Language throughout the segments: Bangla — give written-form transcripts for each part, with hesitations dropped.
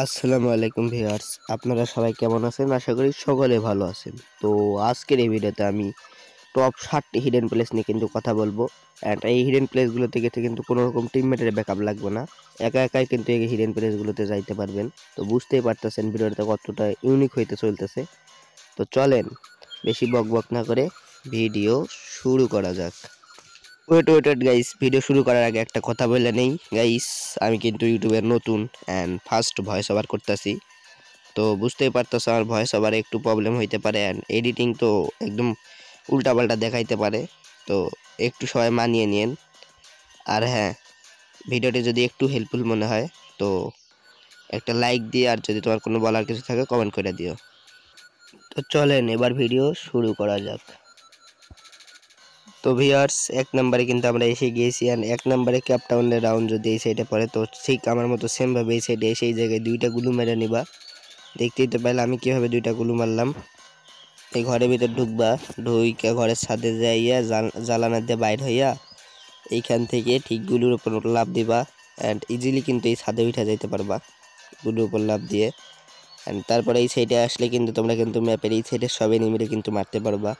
আসসালামু আলাইকুম ভিউয়ার্স, আপনারা সবাই কেমন আছেন? আশা করি সকলে ভালো আছেন। তো আজকের এই ভিডিওতে আমি টপ 7টি হিডেন প্লেস নিয়ে কিন্তু কথা বলবো। অ্যান্ড এই হিডেন প্লেসগুলোতে গেতে কিন্তু কোনো রকম টিমমেটের ব্যাকআপ লাগবে না, একা একাই কিন্তু এই হিডেন প্লেসগুলোতে যাইতে পারবেন। তো বুঝতেই পারতেছেন ভিডিওটা কতটা ইউনিক হইতে চলতেছে। তো চলেন বেশি বক বক না করে ভিডিও শুরু করা যাক। ওয়েট গাইস, ভিডিও শুরু করার আগে একটা কথা বলে নেই গাইস, আমি কিন্তু ইউটিউবের নতুন অ্যান্ড ফার্স্ট ভয়েস ওভার করতেছি। তো বুঝতেই পারতেছো আমার ভয়েস ওভারে একটু প্রবলেম হইতে পারে অ্যান্ড এডিটিং তো একদম উল্টাপাল্টা দেখাইতে পারে। তো একটু সবাই মানিয়ে নিন। আর হ্যাঁ, ভিডিওটি যদি একটু হেল্পফুল মনে হয় তো একটা লাইক দিয়ে, আর যদি তোমার কোনো বলার কিছু থাকে কমেন্ট করে দিও। তো চলেন এবার ভিডিও শুরু করা যাক। তো ভিউয়ার্স, এক নম্বরে কিন্তু আমরা এসে গিয়েছি। আর এক নম্বরে ক্যাপটাউনের রাউন্ড যদি এই সাইডে পড়ে তো ঠিক আমার মতো সেমভাবে এই সাইডে এসে এই জায়গায় দুইটা গুলু মেরে নিবা। দেখতেই তো পাইলে আমি কিভাবে দুইটা গুলু মারলাম। এই ঘরের ভিতর ঢুকবা, ঢুইকা ঘরের ছাদে যাইয়া জ্বালানা দিয়ে বাইর হইয়া এইখান থেকে ঠিক গুলুর উপর লাফ দিবা। অ্যান্ড ইজিলি কিন্তু এই ছাদে উঠা যাইতে পারবা গুলুর উপর লাফ দিয়ে। অ্যান্ড তারপরে এই সাইডে আসলে কিন্তু তোমরা কিন্তু ম্যাপের এই সাইডে সব এনিমিরে কিন্তু মারতে পারবা।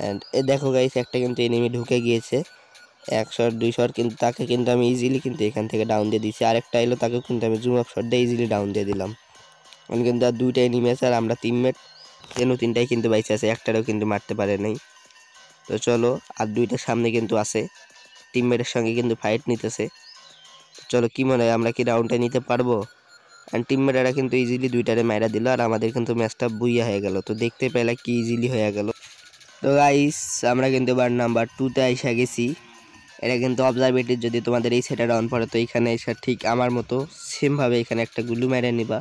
অ্যান্ড এ দেখো গাইস, একটা কিন্তু এনিমি ঢুকে গিয়েছে 1 শট 2 শট, কিন্তু তাকে কিন্তু আমি ইজিলি কিন্তু এখান থেকে ডাউন দিয়ে দিচ্ছি। আরেকটা এলো, তাকেও কিন্তু আমি জুম আপ শট দিয়ে ইজিলি ডাউন দিয়ে দিলাম। আমি কিন্তু আর দুইটা এনিমি আছে আর আমরা টিমমেট তিনটাই কিন্তু বাইচে আছে, একটারও কিন্তু মারতে পারে নাই। তো চলো, আর দুইটার সামনে কিন্তু আছে, টিমমেটের সঙ্গে কিন্তু ফাইট নিতেছে। চলো, কি মনে হয় আমরা কি রাউন্ডটা নিতে পারবো? অ্যান্ড টিমমেটেরা কিন্তু ইজিলি দুইটারে মাইরা দিল আর আমাদের কিন্তু ম্যাচটা বুইয়া হয়ে গেল। তো দেখতে পেলে কি ইজিলি হয়ে গেল। তো গাইস, আমরা কিন্তু এবার নাম্বার 2তে আইসা গেছি। এটা কিন্তু অবজারভেটরি, যদি তোমাদের এই সেটা অন পড়ে তো এখানে এসে ঠিক আমার মতো সেমভাবে এখানে একটা গুলু মেরে নিবা।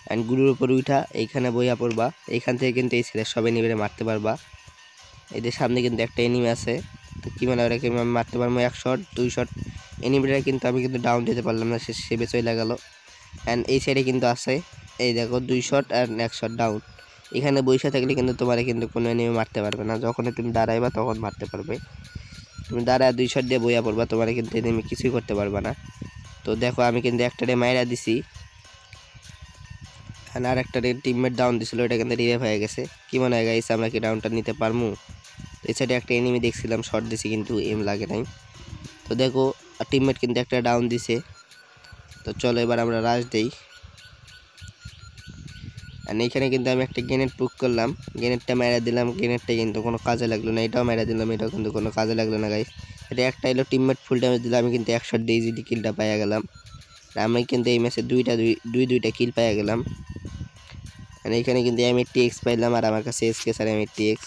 অ্যান্ড গুলুর উপর উঠা এইখানে বইয়া পড়বা। এইখান থেকে কিন্তু এই ছেলে সব এনিমিরে মারতে পারবা। এদের সামনে কিন্তু একটা এনিমি আছে, তো কি মানে ওটাকে আমি মারতে পারবো 1 শট 2 শট। এনিমিটা কিন্তু আমি কিন্তু ডাউন দিতে পারলাম না, সে বেঁচে চলে গেল। অ্যান্ড এই সাইডে কিন্তু আছে, এই দেখো 2 শট আর 1 শট ডাউন। এখানে বইসা থাকলে কিন্তু তোমার কিন্তু কোনো এনিমি মারতে পারবে না, যখন তুমি দাঁড়াইবা তখন মারতে পারবে। তুমি দাঁড়ায় 2 শট দিয়ে বইয়া পড়বা, তোমার কিন্তু এনিমি কিছুই করতে পারবা না। তো দেখো আমি কিন্তু একটারে মাইরা দিছি, আর একটা টিমমেট ডাউন দিছিল, ওটা কিন্তু রিভাইভ হয়ে গেছে। কি মনে হয় গাইস, আমরা কি ডাউনটা নিতে পারবো? এই সাইডে একটা এনিমি দেখছিলাম, শট দিছি কিন্তু এম লাগে নাই। তো দেখো টিমমেট কিন্তু একটা ডাউন দিছে। তো চলো এবার আমরা রাশ দেই। আর এইখানে কিন্তু আমি একটা গ্রেনেড পুক করলাম, গ্রেনেডটা মেরা দিলাম, গ্রেনেডটা কিন্তু কোনো কাজে লাগলো না। এটাও মেরা দিলাম, এটাও কিন্তু কোনো কাজে লাগলো না গাইস। এটা একটা এলো, টিমমেট ফুল ড্যামেজ দিলাম, আমি কিন্তু 1 শট দিয়ে ইজিলি কিলটা পাইয়া গেলাম। আমি কিন্তু এই ম্যাচে দুইটা কিল পাইয়া গেলাম। আর এইখানে কিন্তু আমি টিএক্স পাইলাম, আর আমার কাছে এসকে স্যার আমি টিএক্স।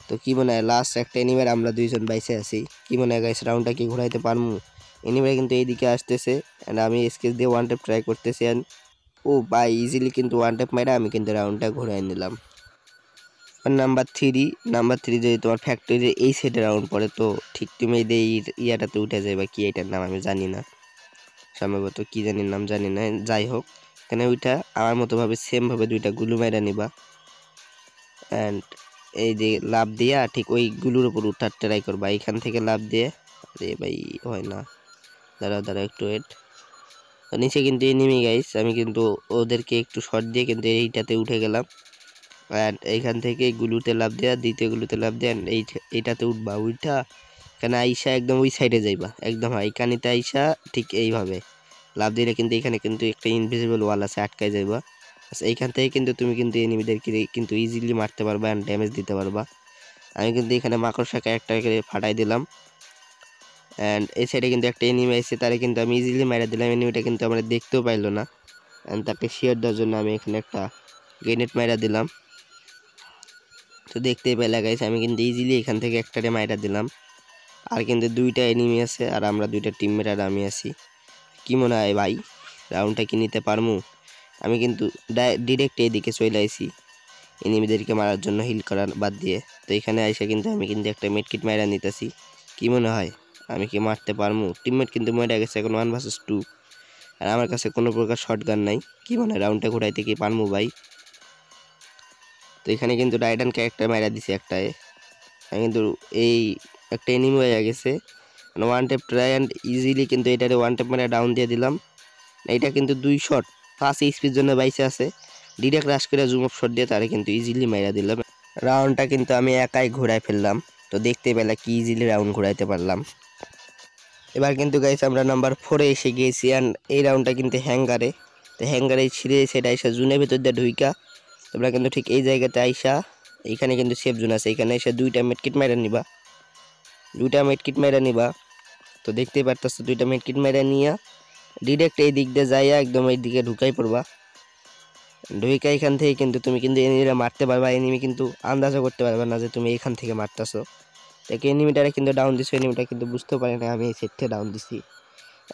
তো কি মনে হয় লাস্ট একটা এনিমের আমরা দুইজন বাইসে আছি, কি মনে হয় গাইস রাউন্ডটা কি ঘুরাইতে পারবো? এনিমে কিন্তু এইদিকে আসতেছে অ্যান্ড আমি স্কেচ দিয়ে ওয়ান ট্যাপ ট্রাই করতেছি। অ্যান্ড ও ভাই, ইজিলি কিন্তু ওয়ান ট্যাপ মাইরা আমি কিন্তু রাউন্ডটা ঘুরাই নিলাম। নাম্বার থ্রি যদি তোমার ফ্যাক্টরি এই সেটে রাউন্ড পড়ে তো ঠিক তুমি এই ইয়াটাতে উঠে যাবে, কি এটার নাম আমি জানি না, সম্ভবত কি জানি নাম জানি না, যাই হোক এখানে ওইটা আমার মতো ভাবে সেমভাবে দুইটা গুলু মাইরা নিবা। অ্যান্ড এই যে লাভ দিয়া ঠিক ওই গুলুর উপর উঠার ট্রাই করবা, এইখান থেকে লাভ দিয়ে। আরে ভাই হয় না, দাঁড়া একটু ওয়েট। তো নিচে কিন্তু এনিমি গাইস, আমি কিন্তু ওদেরকে একটু শর্ট দিয়ে কিন্তু এইটাতে উঠে গেলাম। অ্যান্ড এইখান থেকে গুলুতে লাভ দেয়া, দ্বিতীয় গুলুতে লাভ দেয়া, এইটাতে উঠবা, উঠা এখানে আইসা একদম ওই সাইডে যাইবা, একদম এইখানিতে আইসা ঠিক এইভাবে লাভ দিলে কিন্তু এখানে কিন্তু একটা ইনভিজিবল ওয়াল আছে, আটকায় যাইবা। এইখান থেকে কিন্তু তুমি কিন্তু এনিমিদেরকে কিন্তু ইজিলি মারতে পারবা অ্যান্ড ড্যামেজ দিতে পারবা। আমি কিন্তু এখানে মাকড়সা ক্যারেক্টারকে ফাটাই দিলাম। অ্যান্ড এই সাইডে কিন্তু একটা এনিমি আছে, তারে কিন্তু আমি ইজিলি মেরে দিলাম, এনিমিটা কিন্তু আমরা দেখতেও পাইলো না। অ্যান্ড তাকে শেয়ার দেওয়ার জন্য আমি এখানে একটা গ্রেনেড মেরা দিলাম। তো দেখতেই পেলে গাইস, আমি কিন্তু ইজিলি এখান থেকে একটারে মাইরা দিলাম। আর কিন্তু দুইটা এনিমি আছে আর আমরা দুইটা টিমমেট আর আমি আছি। কি মনে হয় ভাই রাউন্ডটা কি নিতে পারমু? আমি কিন্তু ডিরেক্ট এইদিকে চলে আইছি এনিমিদেরকে মারার জন্য, হিল করার বাদ দিয়ে। তো এখানে আইসা কিন্তু আমি কিন্তু একটা মেডকিট মাইরা নিতেছি। কি মনে হয় আমি কি মারতে পারমু? টিমমেট কিন্তু মরে গেছে, এখন 1 vs 2 আর আমার কাছে কোনো প্রকার শটগান নাই। কি মনে হয় রাউন্ডটা ঘুরাইতে কি পারমু ভাই? তো এখানে কিন্তু রাইডান ক্যারেক্টার মাইরা দিছে একটায়, কিন্তু এই একটা এনিমি হয়ে গেছে। One tap try and easily কিন্তু এটারে ওয়ান ট্যাপ মেরে ডাউন দিয়ে দিলাম। এইটা কিন্তু 2 শট 5 এইচপির জন্য বাইসে আছে, ডিরেক্ট রাশ করে জুম অফ শট দিয়ে তারে কিন্তু ইজিলি মাইরা দিলাম। রাউন্ডটা কিন্তু আমি একাই ঘোরাই ফেললাম। তো দেখতে পেলা কি ইজিলি রাউন্ড ঘোরাইতে পারলাম। এবার কিন্তু গাইস আমরা নাম্বার 4-এ এসে গিয়েছি, অ্যান্ড এই রাউন্ডটা কিন্তু হ্যাঙ্গারে। তো হ্যাঙ্গারে ছিঁড়ে সেটা আইসা জুনের ভিতর দিয়ে ঢুইকা তোমরা কিন্তু ঠিক এই জায়গাতে আইসা, এইখানে কিন্তু সেফ জোন আছে, এখানে এসে 2টা মেডকিট মাইরা নিবা, 2টা মেডকিট মাইরা নিবা। তো দেখতেই পারতেছো 2টা মেডকিট মাইরা নিয়া ডিরেক্ট এই দিক দিয়ে যাইয়া একদম এই দিকে ঢুকাই পড়বা। ঢুইকা এখান থেকে কিন্তু তুমি কিন্তু এনিমিরা মারতে পারবা, এনিমি কিন্তু আন্দাজও করতে পারবে না যে তুমি এখান থেকে মারতেছো। দেখে এনিমিটারে কিন্তু ডাউন দিছো, এনিমিটা কিন্তু বুঝতে পারে না আমি এই সেট থেকে ডাউন দিছি।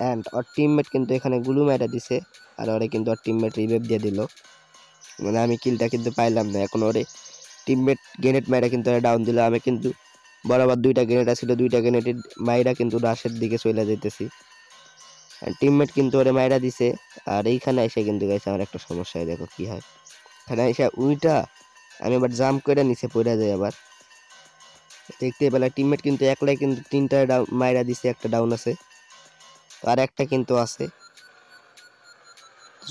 অ্যান্ড ওর টিমমেট কিন্তু এখানে গুলু মাইরা দিছে, আর ওরে কিন্তু ওর টিমমেট রিভাইভ দিয়ে দিল, মানে আমি কিলটা কিন্তু পাইলাম না। এখন ওরে টিমমেট গ্রেনেড মাইরা কিন্তু ডাউন দিল, আমি কিন্তু বরাবর 2টা গ্রেনেড আছিল, 2টা গ্রেনেডের মাইরা কিন্তু রাশের দিকে চলে যাইতেছি। টিমমেট কিন্তু ওরে মাইরা দিছে। আর এইখানে এসে কিন্তু গাইছে আমার একটা সমস্যা হয়, দেখো কি হয়। এখানে এসে উইটা আমি আবার জাম্প করে নিচে পড়ে যাই। আবার দেখতে পেলা টিমমেট কিন্তু একলাই কিন্তু 3টা মাইরা দিছে, একটা ডাউন আছে, আর একটা কিন্তু আছে।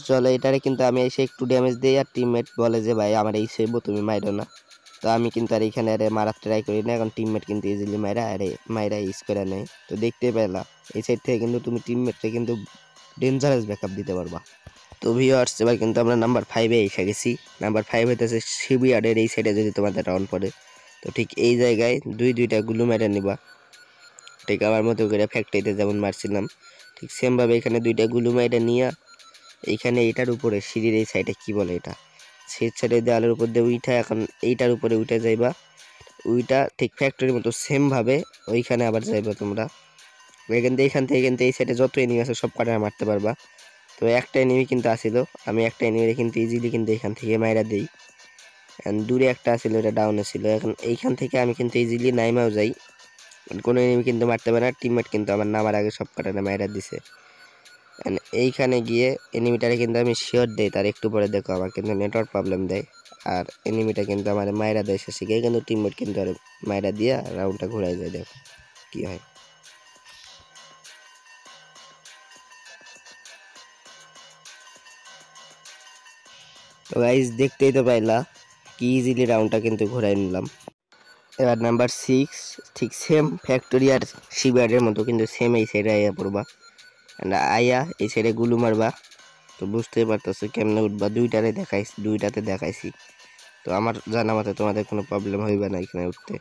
চলো এটারে কিন্তু আমি এসে একটু ড্যামেজ দিই, আর টিমমেট বলে যে ভাই আমার এই সেবো তুমি মাইরো না। তো আমি কিন্তু আর এখানে আরে মারার ট্রাই করি না, এখন টিমমেট কিন্তু ইজিলি মাইরা ইউজ করে নেয়। তো দেখতে পেলা এই সাইড থেকে কিন্তু তুমি টিমমেটকে কিন্তু ডেঞ্জারাস ব্যাকআপ দিতে পারবা। তো ভিউয়ার্স এবার কিন্তু আমরা নাম্বার 5-এ এসে গেছি। নাম্বার 5 হইতেছে শিবইয়ার্ডের এই সাইডে যদি তোমাদের রাউন্ড পড়ে, তো ঠিক এই জায়গায় 2টা গুলু মাইরা নিবা, ঠিক আমার মতো করে ফ্যাক্টরিতে যেমন মারছিলাম ঠিক সেমভাবে এখানে 2টা গুলু মাইরা নিয়া এইখানে এইটার উপরে সিঁড়ির এই সাইডে কি বলে এটা সেই সাইডে দেওয়ালের উপর দিয়ে উইঠা এখন এইটার উপরে উঠে যাইবা, উইটা ঠিক ফ্যাক্টরির মতো সেম ভাবে ওইখানে আবার যাইবা তোমরা। এখান থেকে কিন্তু এই সাইডে যত এনিমি আছে সব কটা মারতে পারবা। তো একটা এনিমি কিন্তু আসিল, আমি একটা এনিমি কিন্তু ইজিলি কিন্তু এখান থেকে মাইরা দিই। দূরে একটা আসিল, এটা ডাউনে ছিল, এখন এইখান থেকে আমি কিন্তু ইজিলি নাইমাও যাই, কোনো এনিমি কিন্তু মারতে পারে না। টিমমেট কিন্তু আমার নামার আগে সব কটা মাইরা দিছে। এইখানে গিয়ে এনিমিটারে কিন্তু আমি শিওর দেই, তার একটু পরে দেখো আমার কিন্তু নেটওয়ার্ক প্রবলেম দেয়, আর এনিমিটা কিন্তু আমার মাইরা দেয় শেষে গিয়ে, কিন্তু টিমমেট কিন্তু আর মাইরা দিয়া রাউন্ডটা ঘুরাই যায়, দেখো কি হয়। তো গাইস দেখতেই তো পাইলা কি ইজিলি রাউন্ডটা কিন্তু ঘুরাই নিলাম। এবার নাম্বার 6 ঠিক সেম ফ্যাক্টরি আর শিবারের মতো কিন্তু সেম এই সাইডে আইয়া পড়বা, আইয়া এই সাইডে গুলু মারবা। তো বুঝতেই পারতেছো কেমনে উঠবা, দুইটাতে দেখাইছি। তো আমার জানা মতে তোমাদের কোনো প্রবলেম হইবে না এখানে উঠতে।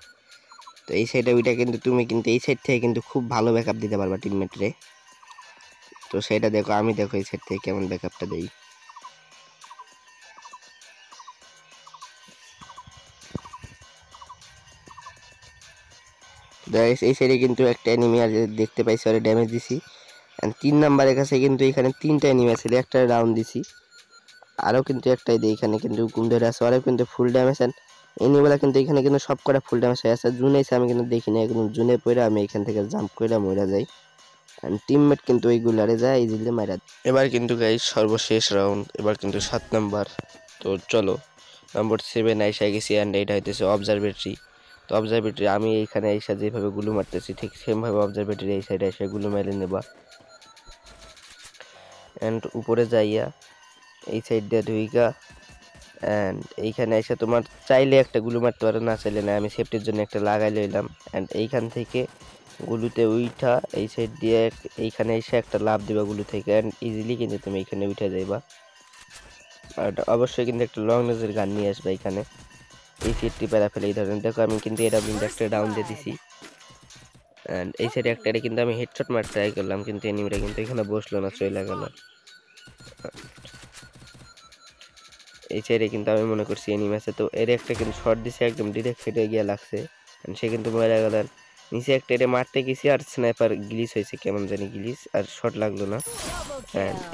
তো এই সাইডে উইটা কিন্তু তুমি কিন্তু এই সাইড থেকে কিন্তু খুব ভালো ব্যাকআপ দিতে পারবা টিমমেটরে। তো সেটা দেখো, আমি দেখো এই সাইড থেকে কেমন ব্যাকআপটা দেই। এই সাইডে কিন্তু একটা এনিমি আর দেখতে পাইছি, ওরে ড্যামেজ দিছি। 3 নাম্বারের কাছে কিন্তু এখানে 3টা এনিমি আছে, একটা রাউন্ড দিছি, আরও কিন্তু একটাই দিই এখানে কিন্তু ঘুম ধরে আছে, আরও কিন্তু ফুল ড্যামেজ। এনিমিগুলা কিন্তু এখানে কিন্তু সব কটা ফুল ড্যামেজ হয়ে আছে, জুন এসে আমি কিন্তু দেখি না, একদম জুনে পড়ে আমি এখান থেকে জাম্প করে মরে যাই, টিমমেট কিন্তু ওইগুলারে যায় ইজিলি মাইরা। এবার কিন্তু গাইস সর্বশেষ রাউন্ড, এবার কিন্তু 7 নাম্বার। তো চলো নাম্বার 7 আইসা গেছি, অ্যান্ড এটা হইতেছে অবজারভেটরি। তো অবজারভেটরি আমি এইখানে আইসা যেভাবে গুলো মারতেছি ঠিক সেমভাবে অবজারভেটরি এই সাইডে এসে গুলো মেরে নেবা, অ্যান্ড উপরে যাইয়া এই সাইড দিয়ে ঢুইকা, অ্যান্ড এইখানে এসে তোমার চাইলে একটা গুলো মারতে পারো, না চাইলে না, আমি সেফটির জন্য একটা লাগাই লইলাম। অ্যান্ড এইখান থেকে গুলুতে উইঠা এই সাইড দিয়ে এইখানে এসে একটা লাভ দিবা গুলু থেকে, অ্যান্ড ইজিলি কিন্তু তুমি এইখানে উঠে যাইবা। আর অবশ্যই কিন্তু একটা লং রেঞ্জের গান নিয়ে আসবে এখানে, এই সিটটি প্যারা ফেলে এই ধরনের। দেখো আমি কিন্তু এটা একটা ডাউন দিয়ে দিছি, অ্যান্ড এই সাইডে একটা কিন্তু আমি হেডশট মারতে ট্রাই করলাম, কিন্তু এনিমিটা কিন্তু এখানে বসলো না, চলে গেল। এই সাইডে কিন্তু আমি মনে করছি এনিমি আছে, তো এর একটা কিন্তু শর্ট দিছে, একদম ডিরেক্ট হেডে গিয়ে লাগছে, সে কিন্তু মরে গেল। নিচে একটা এটা মারতে গেছি, আর স্নাইপার গ্লিচ হয়েছে, কেমন জানি গ্লিচ, আর শট লাগলো না।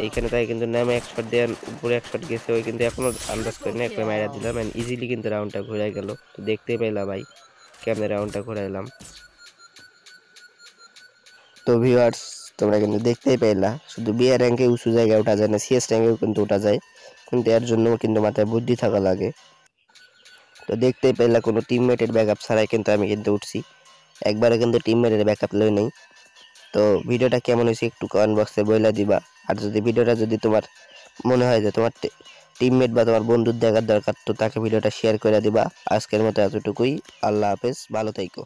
এইখানে তাই কিন্তু নামে এক শট দেওয়ার উপরে এক শট গেছে, ওই কিন্তু এখনো আন্দাজ করি না, একটা মাইরা দিলাম, ইজিলি কিন্তু রাউন্ডটা ঘুরে গেল। তো দেখতেই পাইলাম ভাই কেমনে রাউন্ডটা ঘুরাইলাম। তো ভিউয়ার্স তোমরা কিন্তু দেখতেই পাইলা, শুধু বিআর র্যাঙ্কে উঁচু জায়গায় ওঠা যায় না, সিএস র্যাঙ্কেও কিন্তু ওঠা যায়, কিন্তু এর জন্য কিন্তু মাথায় বুদ্ধি থাকা লাগে। তো দেখতেই পেলা কোনো টিমমেটের ব্যাকআপ ছাড়াই কিন্তু আমি কিন্তু উঠছি, একবারে কিন্তু টিমমেটের ব্যাকআপ লই নেই। তো ভিডিওটা কেমন হয়েছে একটু কমেন্ট বক্সে বইলা দিবা। আর যদি ভিডিওটা যদি তোমার মনে হয় যে তোমার টিমমেট বা তোমার বন্ধুর দেখার দরকার, তো তাকে ভিডিওটা শেয়ার করে দিবা। আজকের মতো এতটুকুই। আল্লাহ হাফেজ, ভালো থাইকো।